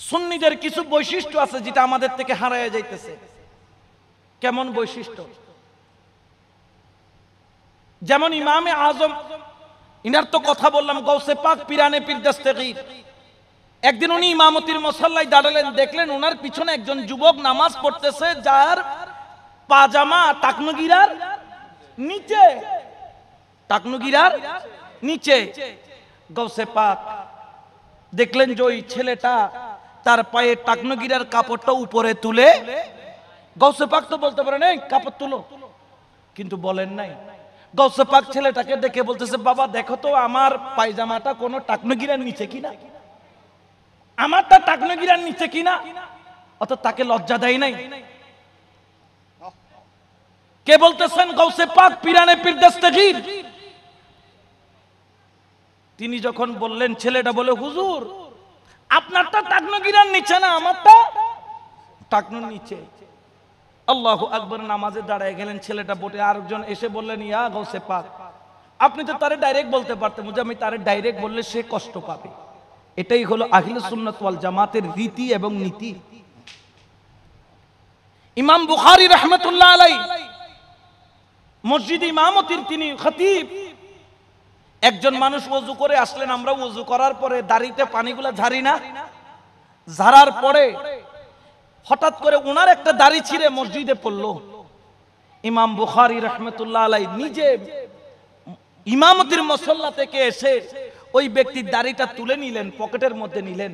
সুন্নিদের কিছু বৈশিষ্ট্য আছে যেটা আমাদের থেকে হারায় যাইতেছে। কেমন বৈশিষ্ট্য? যেমন ইমামে আজম, ইনার তো কথা বললাম, গৌসে পাক পিরানে পীর দস্তগীর। একদিন উনি ইমামতির মুসল্লায় দাঁড়ালেন, দেখলেন ওনার পিছনে একজন যুবক নামাজ পড়তেছে যার পাজামা টাকনুগিরার নিচে, টাকনুগিরার নিচে। গৌসে পাক দেখলেন যে ওই ছেলেটা তার পায়ে টাকনুগিরার কাপড়টা উপরে তুলে, গৌসে পাক তো বলতে পারেন এই কাপড় তুলো, কিন্তু বলেন নাই। গৌসে পাক ছেলেটাকে দেখে বলতেছে, বাবা দেখো তো আমার পায়জামাটা কোনো টাকনুগিরার নিচে কিনা, আমারটা টাকনুগিরার নিচে কিনা। অত তাকে লজ্জা দেয় নাই। কে বলতেছেন? গৌসে পাক পিরানে পীর দস্তগীর। তিনি যখন বললেন, ছেলেটা বলে, হুজুর আপনারটা টাকনুগিরার নিচে না, আমারটা টাকনুর নিচে। আল্লাহু আকবার। নামাজে দাঁড়ায় গেলেন, ছেলেটা বটে। আরেকজন এসে বললেন, ইয়া গৌসে পাক, আপনি তো তারে ডাইরেক্ট বলতে পারতেন, যে আমি তারে ডাইরেক্ট বললে সে কষ্ট পাবে। এটাই হলো আহলে সুন্নাত ওয়াল জামাতের রীতি এবং নীতি। ইমাম বুখারী রাহমাতুল্লাহ আলাইহি মসজিদে ইমামতির তিনি খতিব। একজন মানুষ ওযু করে আসলেন, আমরা ওযু করার পরে দাড়িতে পানিগুলা ঝাড়ি না, ঝাড়ার পরে হঠাৎ করে ওনার একটা দাড়ি ছিঁড়ে মসজিদে পড়লো। ইমাম বুখারী রাহমাতুল্লাহ আলাইহি নিজে ইমামতির মুসল্লা থেকে এসে ওই ব্যক্তির দাড়িটা তুলে নিলেন, পকেটের মধ্যে নিলেন।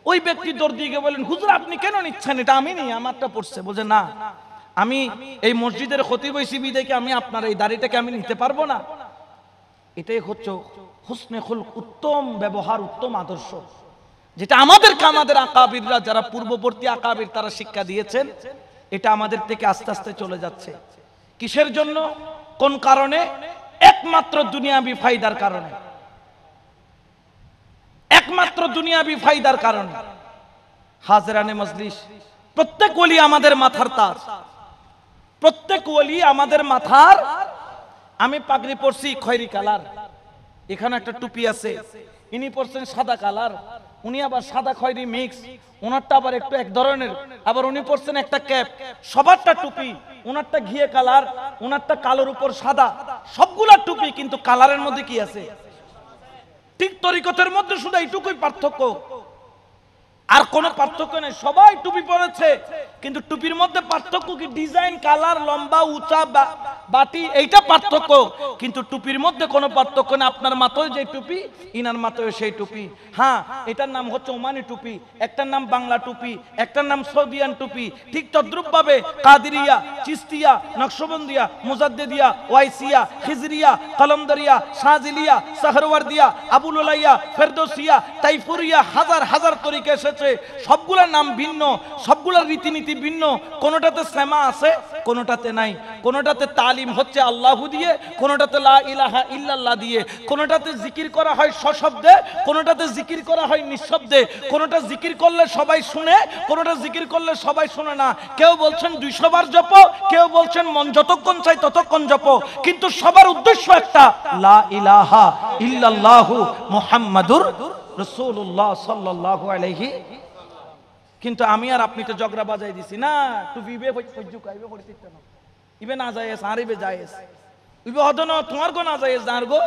ওই ব্যক্তি দৌড় দিয়ে বলেন, হুজুর আপনি কেন নিচ্ছেন? এটা আমি নেই, আমারটা পড়ছে। বলছে, না, আমি এই মসজিদের খতিব হইছি বিধায় আমি আপনার এই দাড়িটাকে আমি নিতে পারবো না। এটাই হচ্ছে হুসনে খুলক, উত্তম ব্যবহার, উত্তম আদর্শ, যেটা আমাদেরকে আমাদের আকাবিররা, যারা পূর্ববর্তী আকাবির, তারা শিক্ষা দিয়েছেন। এটা আমাদের থেকে আস্তে আস্তে চলে যাচ্ছে। কিসের জন্য? কোন কারণে? একমাত্র দুনিয়াবি ফায়দার কারণে, একমাত্র দুনিয়াবি ফায়দার কারণে। হাজরানে মজলিস, প্রত্যেক ওলি আমাদের মাথার তাজ, প্রত্যেক ওলি আমাদের মাথার। আমি পাগড়ি পরছি খয়েরি কালার, এখানে একটা টুপি আছে, ইনি পরছেন সাদা কালার, উনি আবার সাদা খয়েরি মিক্স, ওনারটা আবার একটু এক ধরনের, আবার উনি পরছেন একটা ক্যাপ। সবারটা টুপি, ওনারটা ঘিয়ে কালার, ওনারটা কালোর উপর সাদা, সবগুলা টুপি, কিন্তু কালারের মধ্যে কি আছে? ঠিক তরিকতের মধ্যে শুধু এইটুকুই পার্থক্য, আর কোনো পার্থক্য নেই। সবাই টুপি পরেছে, কিন্তু টুপির মধ্যে পার্থক্য কি? ডিজাইন, কালার, লম্বা, উঁচা, বাটি, এইটা পার্থক্য। কিন্তু টুপির মধ্যে কোনো পার্থক্য নেই। আপনার মাথায় যে টুপি, ইনার মাথায় সেই টুপি। হ্যাঁ, এটার নাম হচ্ছে ওমানি টুপি, একটার নাম বাংলা টুপি, একটার নাম সৌদিয়ান টুপি। ঠিক তদ্রুপ ভাবে কাদিরিয়া, চিস্তিয়া, নকশবন্দিয়া, মুজাদ্দিদিয়া, ওয়াইসিয়া, খিজরিয়া, কলমদরিয়া, শাহজিলিয়া, সাহরওয়ার্দিয়া, আবুল উলাইয়া, ফেরদৌসিয়া, তাইফুরিয়া, হাজার হাজার তরিকা এসেছে। সবগুলোর নাম ভিন্ন, সবগুলোর রীতিনীতি ভিন্ন। কোনটাতে সেমা আছে, কোনটাতে নাই। কোনটাতে তালিম হচ্ছে আল্লাহু দিয়ে, কোনটাতে লা ইলাহা ইল্লাল্লাহ দিয়ে। কোনটাতে জিকির করা হয় সশব্দে, কোনটাতে জিকির করা হয় নিঃশব্দে। কোনটা জিকির করলে সবাই শুনে, কোনটা জিকির করলে সবাই শুনে না। কেউ বলছেন 200 বার জপো, কেউ বলছেন মন যতক্ষণ চাই ততক্ষণ জপো, কিন্তু সবার উদ্দেশ্য একটা, লা ইলাহা ইল্লাল্লাহু মুহাম্মাদুর রাসূলুল্লাহ সাল্লাল্লাহু আলাইহি। কিন্তু আমি আর আপনি তো জগরা বাজাই দিছি না, টুপি বে পজ্জু কাইবে পরিচিত না, ইবে না যায় সারি বে যায়, ইবে হদন তোমার গো না যায় জার গো,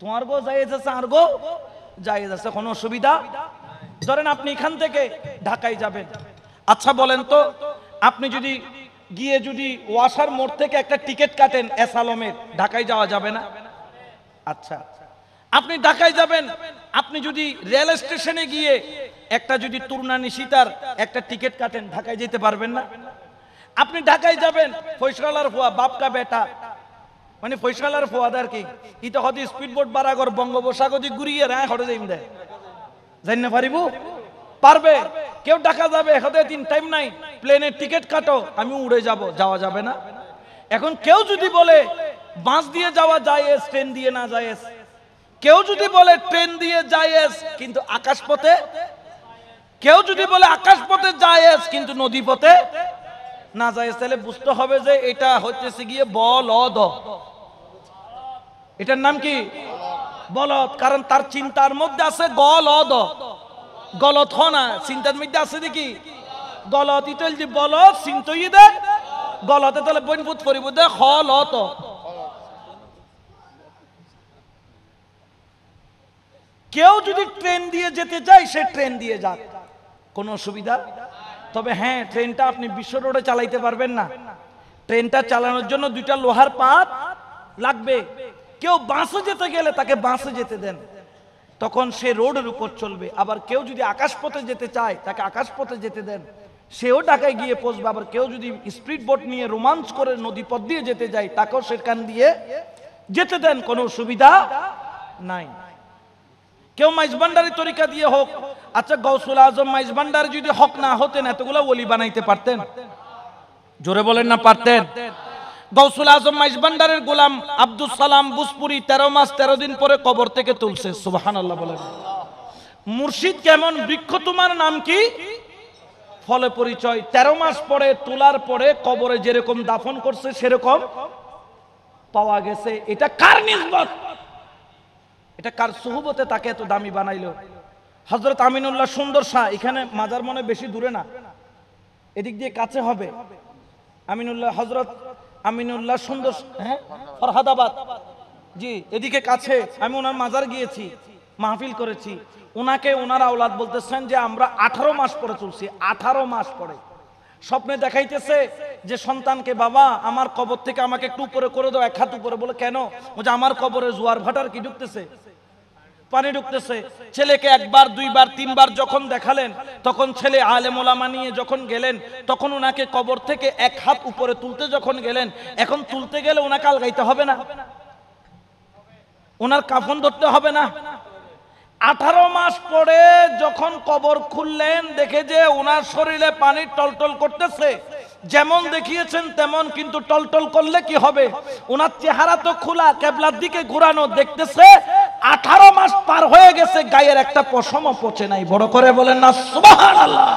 তোমার গো যায় আছে সার গো যায় আছে, কোনো অসুবিধা? ধরেন আপনি এখান থেকে ঢাকায় যাবেন। আচ্ছা বলেন তো, আপনি যদি গিয়ে যদি ওয়াসার মোড় থেকে একটা টিকিট কাটেন এসালমের, ঢাকায় যাওয়া যাবে না? আচ্ছা, আপনি ঢাকায় যাবেন, আপনি যদি রেল স্টেশনে গিয়ে একটা যদি তুরনা নিশিতার একটা টিকিট কাটেন, ঢাকায় যেতে পারবেন না? আপনি ঢাকায় যাবেন, ফয়সালার ফুয়া, বাপকা বেটা, মানে ফয়সালার ফুয়াদার কি ইতো হদি স্পিডবোট বারাগর বঙ্গোপসাগর দি ঘুরিয়ে রায় হরে যাইম দেয়, জানি না পারিব? পারবে? কেউ ঢাকা যাবে, হতে 3 টাইম নাই, প্লেনের টিকিট কাটো, আমি উড়ে যাব, যাওয়া যাবে না। এখন কেউ যদি বলে বাস দিয়ে যাওয়া যায়, ট্রেন দিয়ে না যায়, কেউ যদি বলে ট্রেন দিয়ে জায়েজ কিন্তু আকাশপথে, কেউ যদি বলে আকাশপথে জায়েজ কিন্তু নদীপথে না জায়েজ, তাহলে বুঝতে হবে যে এটা হচ্ছে গিয়ে বলদ। এটার নাম কি? বলদ। কারণ তার চিন্তার মধ্যে আছে গলদ। গলত হ না, চিন্তার মধ্যে আছে দেখি গলত ইতল যে বলত চিন্তই দে গলতে তাহলে বইনপুত পরিব দে হলত। কেউ যদি ট্রেন দিয়ে যেতে চায় সে ট্রেন দিয়ে যাক, কোনো অসুবিধা। তবে হ্যাঁ, ট্রেনটা আপনি বিশ্ব রোডে চালাইতে পারবেন না। ট্রেনটা চালানোর জন্য দুইটা লোহার পাত লাগবে। কেউ বাসে যেতে গেলে তাকে বাসে যেতে দেন, তখন সে রোডের উপর চলবে। আবার কেউ যদি আকাশপথে যেতে চায় তাকে আকাশপথে যেতে দেন, সেও ঢাকায় গিয়ে পৌঁছবে। আবার কেউ যদি স্পিড বোট নিয়ে রোমাঞ্চ করে নদী পথ দিয়ে যেতে যায় তাকেও সেখান দিয়ে যেতে দেন, কোনো অসুবিধা নাই। কেউ মাইজভান্ডারি তরিকা দিয়ে হোক। আচ্ছা, গৌসুল আজম মাইজভান্ডারি যদি হক না হতেন এতগুলো ওলি বানাইতে পারতেন? জোরে বলেন না পারতেন? গৌসুল আজম মাইজভান্ডারের গোলাম আব্দুল সালাম বুসপুরি 13 মাস 13 দিন পরে কবর থেকে তুলছে, সুবহানাল্লাহ বলেন। মুর্শিদ কেমন বৃক্ষ, তোমার নাম কি? ফলে পরিচয়। 13 মাস পরে তোলার পরে কবরে যেরকম দাফন করছে সেরকম পাওয়া গেছে। এটা কার নিসবত? এটা কার সুহবতে তাকে এত দামি বানাইলো? হযরত আমিনুল্লাহ সুন্দর শাহ, এখানে মাজার মনে বেশি দূরে না, এদিক দিয়ে কাছে হবে। আমিনুল্লাহ, হযরত আমিনুল্লাহ সুন্দর, হ্যাঁ ফরহাদাবাদ, জি এদিকে কাছে। আমি ওনার মাজার গিয়েছি, মাহফিল করেছি। ওনাকে ওনার আওলাদ বলতেছেন যে আমরা 18 মাস পরে চলছি। 18 মাস পরে স্বপ্নে দেখাইতেছে যে সন্তানকে, বাবা আমার কবর থেকে আমাকে একটু উপরে করে দাও, 1 হাত উপরে। বলে কেন? বলছে আমার কবরে জোয়ার ভাটার কি ঢুকতেছে, পানি ঢুকতেছে। ছেলেকে 1 বার 2 বার 3 বার যখন দেখালেন, তখন ছেলে আলেম ওলামা নিয়ে যখন গেলেন, তখন ওনাকে কবর থেকে 1 হাত উপরে তুলতে যখন গেলেন, এখন তুলতে গেলে ওনাকে আলগাইতে হবে না? ওনার কাফন ধরতে হবে না? 18 মাস পরে যখন কবর খুললেন, দেখে যে ওনার শরীরে পানি টলটল করতেছে। যেমন দেখিয়েছেন তেমন, কিন্তু টলটল করলে কি হবে? ওনার চেহারা তো খোলা, কিবলার দিকে ঘোরানো, দেখতেছে 18 মাস পার হয়ে গেছে, গায়ের একটা পশমও পচে নাই। বড় করে বলেন না সুবহানাল্লাহ।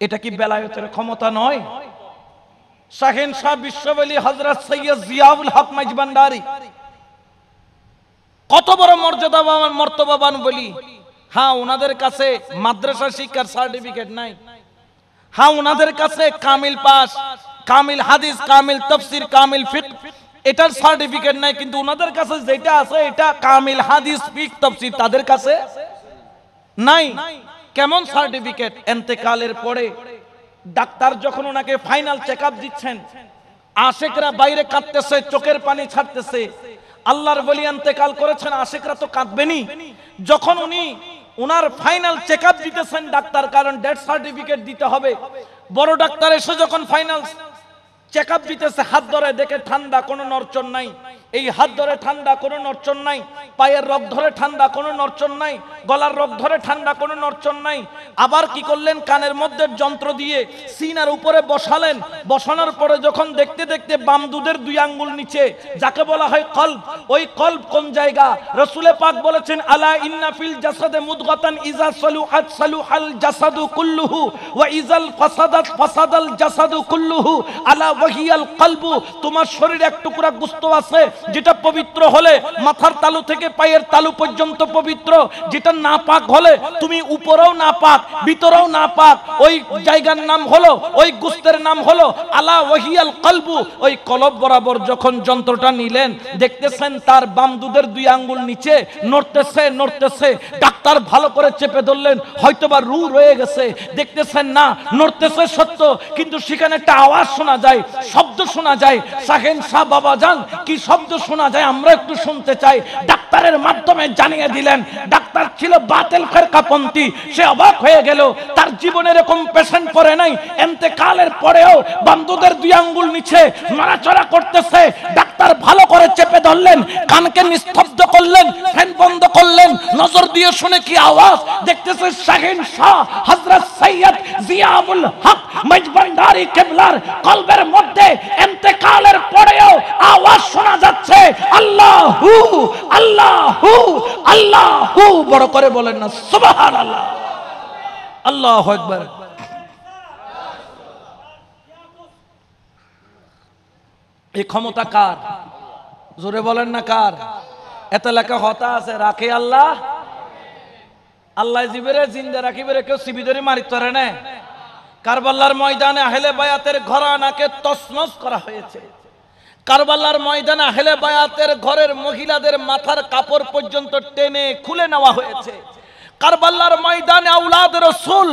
এটা কি বেলায়েতের ক্ষমতা নয়? শাহিন শাহ বিশ্ববলী হযরত সৈয়দ জিয়াউল হক মাইজভান্ডারী কত বড় মর্যাদাবান মর্তবাবান বলি। হ্যাঁ, ওনাদের কাছে মাদ্রাসা শিক্ষার সার্টিফিকেট নাই। হ্যাঁ, ওনাদের কাছে কামিল পাস, কামিল হাদিস, কামিল তাফসীর, কামিল ফিকহ এটার সার্টিফিকেট নাই। কিন্তু ওনাদের কাছে যেটা আছে এটা কামিল হাদিস, ফিকহ, তাফসীর তাদের কাছে নাই। কেমন সার্টিফিকেট? ইন্তেকালের পরে ডাক্তার যখন ওনাকে ফাইনাল চেকআপ দিচ্ছেন, আশিকরা বাইরে কাঁদতেছে, চোখের পানি ছাড়তেছে। আল্লাহর ওলি ইন্তেকাল করেছেন, আশিকরা তো কাঁদবেনই। যখন উনি ওনার ফাইনাল চেকআপ দিতেছেন ডাক্তার, কারণ ডেথ সার্টিফিকেট দিতে হবে। বড় ডাক্তার এসে যখন ফাইনাল চেকআপ দিতেছে, হাত ধরে দেখে ঠান্ডা, কোনো নড়চড় নাই। এই হাত ধরে ঠান্ডা, কোনো নড়চড় নাই। পায়ের রগ ধরে ঠান্ডা, কোনো নড়চড় নাই। গলার রগ ধরে ঠান্ডা, কোনো নড়চড় নাই। আবার কি করলেন? কানের মধ্যে যন্ত্র দিয়ে সিনার উপরে বসালেন। বসানোর পরে যখন দেখতে দেখতে বাম দুধের 2 আঙ্গুল নিচে, যাকে বলা হয় কলব, ওই কলব কোন জায়গা? রাসূলে পাক বলেছেন, আলা ইন্না ফিল জাসাদে মুদগাতান ইজা সালুহাত সালুহাল জাসাদু কুল্লুহু ওয়া ইজাল ফাসাদাত ফাসাদাল জাসাদু কুল্লুহু আলা ওয়াহিয়াল কলবু। তোমার শরীরে এক টুকরা গোশত আছে যেটা পবিত্র হলে মাথার তালু থেকে পায়ের তালু পর্যন্ত পবিত্র, যেটা নাপাক হলে তুমি উপরেও নাপাক ভিতরেও নাপাক। ওই জায়গার নাম হলো, ওই গোশতের নাম হলো আলা ওয়াহিয়াল কলবু। ওই কলব বরাবর যখন যন্ত্রটা নিলেন, দেখতেছেন তার বাম দুধের 2 আঙ্গুল নিচে নড়তেছে নড়তেছে। ডাক্তার ভালো করে চেপে ধরলেন, হয়তোবা রু রয়ে গেছে। দেখতেছেন না, নড়তেছে সত্য, কিন্তু সেখানে একটা আওয়াজ শোনা যায়, শব্দ শোনা যায়। শাহেন শাহ বাবা জান কি শব্দ শোনা যায় আমরা একটু শুনতে চাই। ডাক্তারের মাধ্যমে জানিয়ে দিলেন। ডাক্তার ছিল বাতিল ফিরকাপন্থী। সে অবাক হয়ে গেল, তার জীবনে এরকম পেশেন্ট পড়ে নাই। ইন্তেকালের পরেও বান্দুদের 2 আঙ্গুল নিচে নড়াচড়া করতেছে। ডাক্তার ভালো করে চেপে ধরলেন, কানকে নিস্তব্ধ করলেন, ফ্যান বন্ধ করলেন, নজর দিয়ে শুনে কি আওয়াজ? দেখতেছে শাহিন শাহ হযরত সৈয়দ জিয়াউল হক মাইজভান্ডারী কিবলার কলবের মধ্যে ইন্তেকালের পরেও আওয়াজ শোনা যাচ্ছে, আল্লাহু আল্লাহু আল্লাহু। বড় করে বলেন না সুবহানাল্লাহ। আল্লাহু আকবার। এই ক্ষমতা কার? জোরে বলেন না কার? এত লেখা হতা আছে রাখে আল্লাহ, আল্লাহ জিবেরে জিন্দা রাখিবেরে কেউ সিবিদরি মারিত পারে না। কারবালার ময়দানে আহলে বায়াতের ঘরানাকে তছনছ করা হয়েছে। কারবালার ময়দানে আহলে বায়াতের ঘরের মহিলাদের মাথার কাপড় পর্যন্ত টেনে খুলে নেওয়া হয়েছে। কারবালার ময়দানে আওলাদ রাসূল,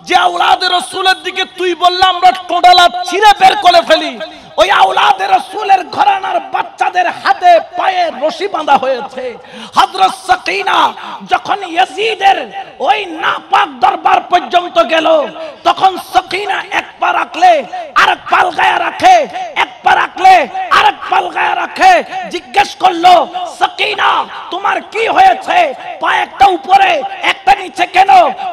যে আওলাদ রাসূলের দিকে তুই বললাম আমরা টোডালা ছিঁড়ে বের করে ফেলি, ওই আওলাদ রাসূলের ঘরানার বাচ্চাদের হাতে পায়ে রশি বাঁধা হয়েছে। হযরত সাকিনা যখন ইয়াজিদের ওই নাপাক দরবার পর্যন্ত গেল, তখন সাকিনা এক পা রাখলে আরেক পা গায়ে রাখে, এক পা রাখলে আরেক পা গায়ে রাখে, জিজ্ঞেস করলো সাকিনা তোমার কি হয়েছে, পা একটা উপরে একটা নিচে কেন?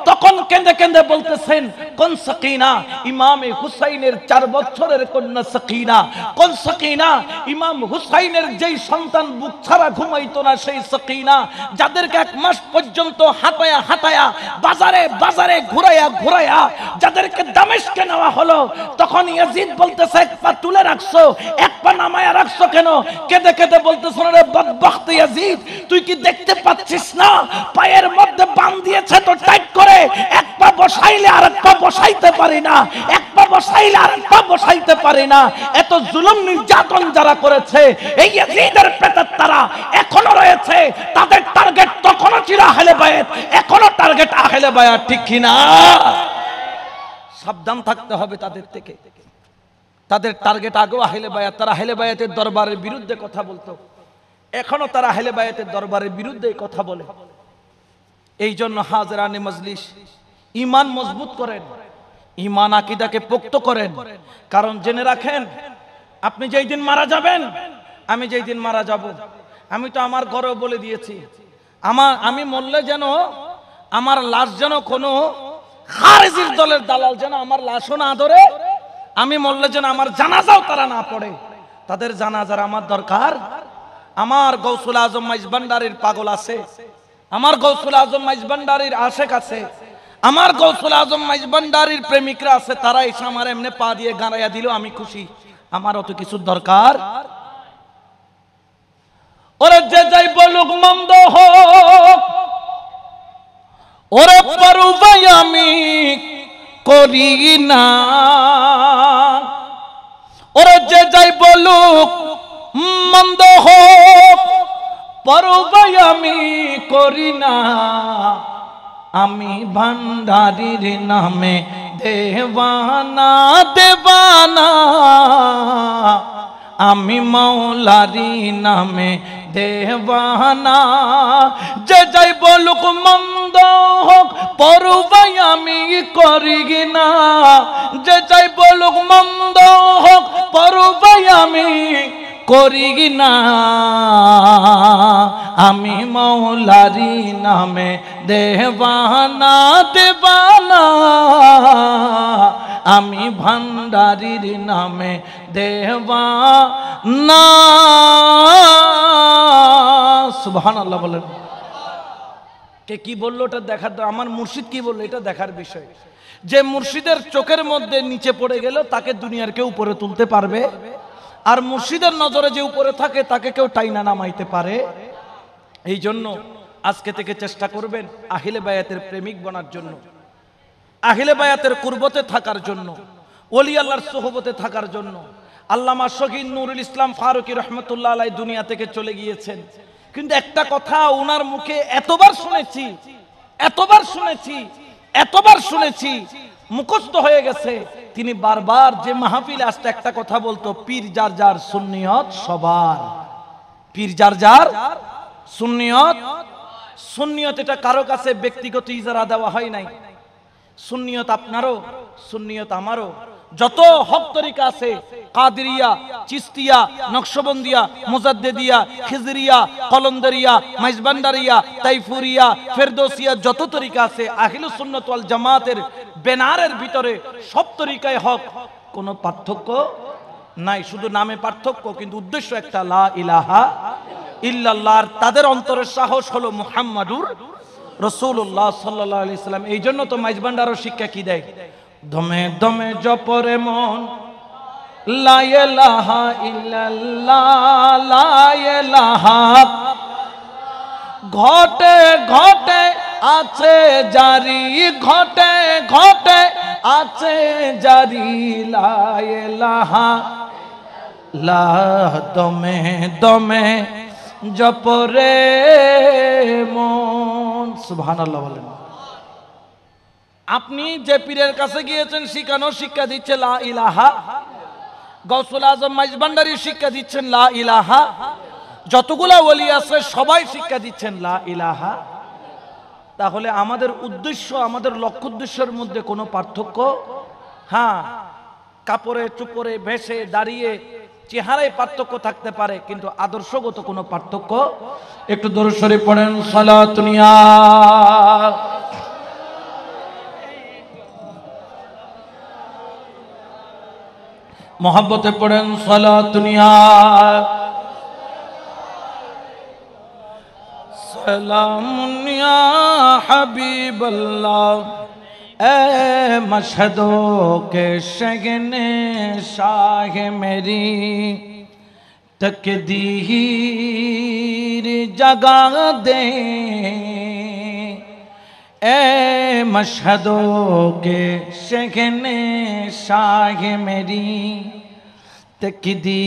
তখন কেঁদে কেঁদে বলতেছেন কোন সাকিনা? ইমামে হুসাইনের 4 বছরের কন্যা সাকিনা। কোন সাকিনা? ইমাম হুসাইনের যেই সন্তান বুক ছাড়া ঘুমাইতো না সেই সাকিনা, যাদেরকে 1 মাস পর্যন্ত হাঁটায়া হাঁটায়া বাজারে বাজারে ঘুরাইয়া ঘুরাইয়া যাদেরকে দামেস্কে নেওয়া হলো, তখন ইয়াজিদ বলতেছে এক পা তুলে রাখছো, এক পা নামায়া রাখছো কেন? কেঁদে কেঁদে বলতেছ রে বদবখত ইয়াজিদ, তুই কি দেখতে পাচ্ছিস না পায়ের মধ্যে বাঁধ দিয়েছে তো টাইট করে, এক পা বসাইলে আরেক পা বসাইতে পারি না, এক পা বসাইলে আরেক পা বসাইতে পারি না। এত জুলুম নির্যাতন যারা করেছে এই ইয়াজিদের প্রেতাত্মারা এখনো রয়েছে, তাদের টার্গেট তখনও ছিল আহলে বায়াত, এখনো টার্গেট আহলে বায়াত, ঠিক কি না? সাবধান থাকতে হবে তাদের থেকে। তাদের টার্গেট আগেও আহলে বায়াত, তারা আহলে বায়াতের দরবারের বিরুদ্ধে কথা বলতো, এখনো তারা আহলে বায়াতের দরবারের বিরুদ্ধে কথা বলে। এই জন্য হাজরানে মজলিস ঈমান মজবুত করেন, ঈমান আকীদাকে পোক্ত করেন। কারণ জেনে রাখেন আপনি যেই দিন মারা যাবেন, আমি যেই দিন মারা যাব, আমি তো আমার ঘরেও বলে দিয়েছি, আমি মরলে যেন আমার লাশ যেন কোনো খারেজির দলের দালাল যেন আমার লাশও না ধরে, আমি মরলে যেন আমার জানাজাও তারা না পড়ে। তাদের জানাজার আমার দরকার। আমার গৌসুল আজম মাইজভান্ডারীর পাগল আছে, আমার গৌসুল আজম মাইজভান্ডারীর আশেক আছে, আমার গৌসুল আজম মাইজভান্ডারীর প্রেমিকরা আছে, তারা এসে আমার এমনি পা দিয়ে গাড়াইয়া দিল, আমি খুশি। আমার অত কিছুর দরকার। ওরে যে যাই বলুক মন্দ হোক, ওরে পরবাই আমি করি না, ওরে যে যাই বলুক মন্দ হোক, পরবাই আমি করি না, আমি ভান্ডারীর নামে দেওয়ানা দেওয়ানা, আমি মাওলারি নামে দেওয়ানা। যে যাই বলুক মন্দ হোক পরবাই আমি করি না, যে যাই বলুক মন্দ হোক পরবাই আমি করি না, আমি মাওলারি নামে দেওয়ানা দেওয়ানা, আমি ভান্ডারীর নামে দেওয়ানা। সুবহানাল্লাহ বলেন। কে কি বললো ওটা দেখার, আমার মুর্শিদ কি বললো এটা দেখার বিষয়। যে মুর্শিদের চোখের মধ্যে নিচে পড়ে গেল তাকে দুনিয়ার কেউ উপরে তুলতে পারবে, আর মুর্শিদের নজরে যে উপরে থাকে তাকে কেউ টাইনা নামাইতে পারে। এই জন্য আজকে থেকে চেষ্টা করবেন আহলে বায়াতের প্রেমিক বনার জন্য, আহলে বায়াতের কুরবতে থাকার জন্য, ওলি আল্লাহর সোহবতে থাকার জন্য। আল্লামা শহীদ নুরুল ইসলাম ফারুকী রহমতুল্লাহ আলাইহি দুনিয়া থেকে চলে গিয়েছেন, কিন্তু একটা কথা ওনার মুখে এতবার শুনেছি, এতবার শুনেছি, এতবার শুনেছি, মুখস্থ হয়ে গেছে। তিনি বারবার যে মাহফিলে আসতে একটা কথা বলতো, পীর যার যার সুন্নিয়ত সবার, পীর যার যার সুন্নিয়ত। সুন্নিয়ত এটা কারো কাছে ব্যক্তিগত ইজারা দেওয়া হয় নাই, সুন্নিয়ত আপনারও, সুন্নিয়ত আমারও। যত হক তরিকা আছে, কাদেরিয়া, চিস্তিয়া, নকশবন্দিয়া, মুজাদ্দেদিয়া, খিজরিয়া, কলন্দরিয়া, মাইজভান্ডারিয়া, তাইফুরিয়া, ফেরদৌসিয়া, যত তরিকা আছে আহলুস সুন্নাত ওয়াল জামাতের ব্যানারের ভিতরে সব তরিকায় হক, কোনো পার্থক্য নাই, শুধু নামে পার্থক্য, কিন্তু উদ্দেশ্য একটা, লা ইলাহা ইল্লাল্লাহ। তাদের অন্তরের সাহস হলো মুহাম্মাদুর রাসূলুল্লাহ সাল্লাল্লাহু আলাইহি সাল্লাম। এই জন্য তো মাইজভান্ডারের শিক্ষা কি দেয়, দমে দমে জপরে মন লা ইলাহা ইল্লাল্লাহ, লা ইলাহা ঘটে ঘটে আছে জারি, ঘটে ঘটে আছে জারি, লা ইলাহা ইল্লাল্লাহ দমে দমে জপরে মন। সুবহানাল্লাহ বলেন। আপনি যে পীরের কাছে গিয়েছেন শিখানো শিক্ষা দিচ্ছে লা ইলাহা, গৌসুল আজম মাইজভান্ডারী শিক্ষা দিচ্ছেন লা ইলাহা, যতগুলা ওলি আছে সবাই শিক্ষা দিচ্ছেন লা ইলাহা। তাহলে আমাদের উদ্দেশ্য, আমাদের লক্ষ্য উদ্দেশ্যের মধ্যে কোনো পার্থক্য, হ্যাঁ কাপড়ে চুপড়ে ভেসে দাঁড়িয়ে চেহারায় পার্থক্য থাকতে পারে, কিন্তু আদর্শগত কোনো পার্থক্য। একটু দরুদ শরীফ পড়েন, সালাতুন ইয়া মোহাব্বতে পড়েন, সালাতুন ইয়া সালামুন ইয়া হাবিবাল্লাহ, এ মশহদো কে শগনে শাহ মেরি তকদীর জগা দে, এ মশহদো কে শগনে শাহ মেরি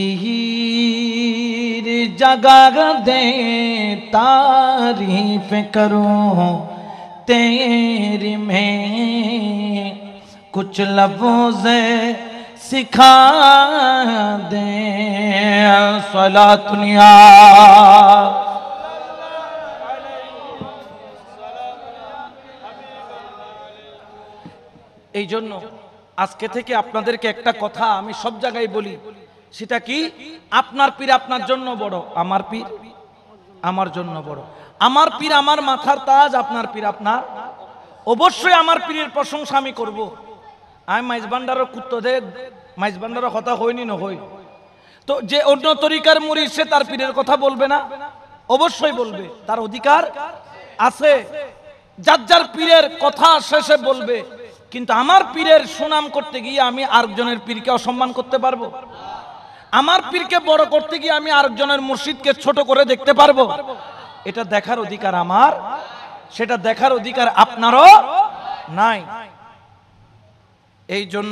तकदीर जगा दे, तारीफ करूं तेरी में कुछ लफ्ज़ सिखा दे, सलातुन या এই জন্য আজকে থেকে আপনাদেরকে একটা কথা আমি সব জায়গায় বলি, সেটা কি, আপনার পীর আপনার জন্য বড়, আমার পীর আমার জন্য বড়। আমার পীর আমার মাথার তাজ, আপনার পীর আপনার। অবশ্যই আমার পীরের প্রশংসা আমি করব। আমি মাইজভান্ডারের কুত্তদের মাইজভান্ডারের কথা হয়নি না হই, তো যে অন্য তরিকার মুরিদ সে তার পীরের কথা বলবে না? অবশ্যই বলবে, তার অধিকার আছে, যার যার পীরের কথা শেষে বলবে। কিন্তু আমার পীরের সুনাম করতে গিয়ে আমি আরেকজনের পীরকে অসম্মান করতে পারবো? আমার পীরকে বড় করতে গিয়ে আমি আরেকজনের মুর্শিদকে ছোট করে দেখতে পারবো? এটা দেখার অধিকার আমার, সেটা দেখার অধিকার আপনারও নাই। এই জন্য